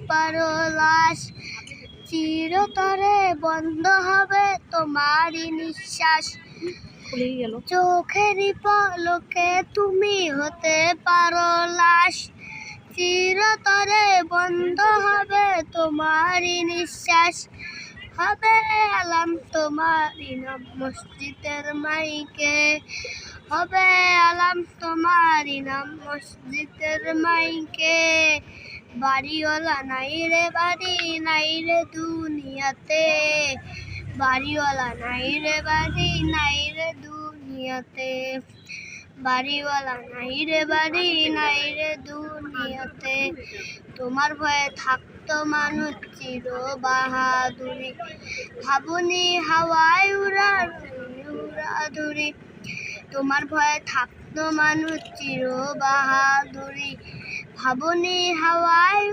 পারো লাশ। চিরতরে বন্ধ হবে তোমারই নিঃশ্বাস। চোখেরই পলকে তুমি হতে পারো লাশ। চিরতরে বন্ধ হবে তোমারই নিঃশ্বাস। হবে আলাম তোমারই নাম মসজিদের মাইকে। হবে আলাম তোমারই নাম মসজিদের মাইকে। বাড়িওয়ালা নাই রে বাড়ি নাই রে দুনিয়াতে। বাড়িওয়ালা নাই রে বাড়ি নাই রে দুনিয়াতে। বাড়িওয়ালা নাই রে বাড়ি নাই রে দুনিয়াতে। তোমার ভয়ে থাকতো মানুষ চির বাহাদুরি। ভাবুনি হাওয়ায় উড়াধুরি। তোমার ভয়ে থাকতো মানুষ চির বাহাদুরি। ভাবুনি হাওয়ায়